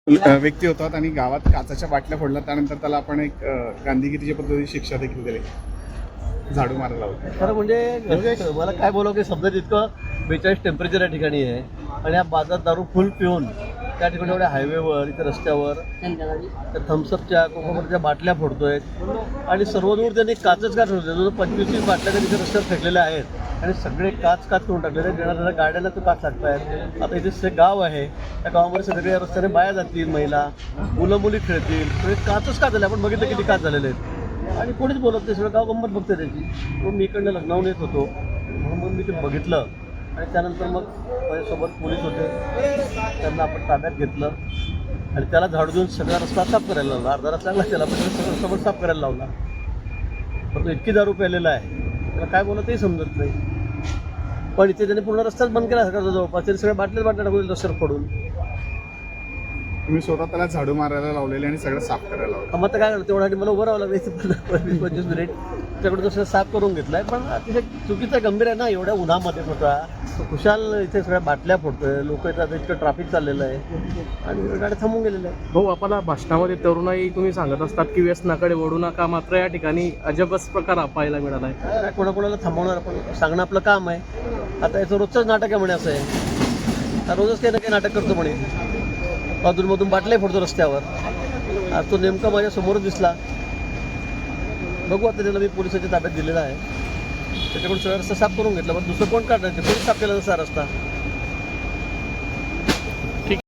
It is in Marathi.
व्यक्ती होतात आणि गावात काचाच्या बाटल्या फोडल्या. त्यानंतर त्याला आपण एक गांधीगिरीच्या पद्धतीची शिक्षा देखील दिली, झाडू मारायला होतं. खरं म्हणजे मला काय बोलावं की शब्दात इतकं 42 टेम्परेचर या ठिकाणी आहे आणि या बाजार दारू फुल पिऊन त्या ठिकाणी एवढ्या हायवेवर इथे रस्त्यावर त्या थम्सअपच्या कोकोकोलाच्या बाटल्या फोडतोय आणि सर्वदूर त्यांनी काचच काच होते. जवळ 25-30 बाटल्या त्यांनी रस्त्यावर फेकलेल्या आहेत आणि सगळे काच करून टाकलेले आहेत. येणाऱ्या गाड्यांना तो काच लागतायत. आता इथे गाव आहे, त्या गावामध्ये सगळ्या रस्त्याने बाया जातील, महिला मुलं मुली खेळतील, सगळे काचच का झाले. आपण बघितलं किती काच झालेले आहेत आणि कोणीच बोलत नाही. सगळं गाव गंमत बघते त्याची. मग मी इकडनं लग्नावून येत होतो म्हणून मग मी ते बघितलं आणि त्यानंतर मग माझ्यासोबत पोलीस होते, त्यांना आपण ताब्यात घेतलं आणि त्याला झाडू देऊन सगळा रस्ता साफ करायला लावला. अर्धा रस्ता लागला त्याला, पण सगळं समोर साफ करायला लावला. पण तो इतकी दारू प्यायलेला आहे, त्याला काय बोलतही समजत नाही. पण इथे त्याने पूर्ण रस्ताच बंद केला सगळं जवळपास. त्याने सगळ्या बाटल्या टाकून रस्त्यावर फोडून. तुम्ही स्वतः त्याला झाडू मारायला लावलेले आणि सगळं साफ करायला लावलं. मग आता काय करतं, तेवढ्यासाठी मला उभं राहावं लागलं इथे 20-25 मिनिट. त्याच्याकडे तसं साफ करून घेतलं आहे. पण अतिशय चुकीचं गंभीर आहे ना, एवढ्या उन्हामध्ये होता तो खुशाल इथे सगळ्या बाटल्या फोडतोय. लोक येतात, इतकं ट्रॅफिक चाललेलं आहे आणि गाड्या थांबून गेलेल्या आहे. भाऊ, आपल्या भाषणामध्ये तरुणाई तुम्ही सांगत असतात की व्यसनाकडे वळू नका, मात्र या ठिकाणी अजबच प्रकार पाहायला मिळाला आहे. काय कोणाकोणाला थांबवणार, आपण सांगणं आपलं काम आहे. आता याचं रोजचंच नाटक आहे म्हणे, असं आहे रोजच काही ना काही नाटक करतो म्हणे. अधूनमधून बाटल्या फोडतो रस्त्यावर. आज तो नेमका माझ्या समोरच दिसला. बघू आता, त्याला मी पोलिसाच्या ताब्यात दिलेला आहे. त्याच्याकडून सगळा रस्ता साफ करून घेतला. पण दुसरं कोण काढणार, कोणी साफ केला जसा रस्ता.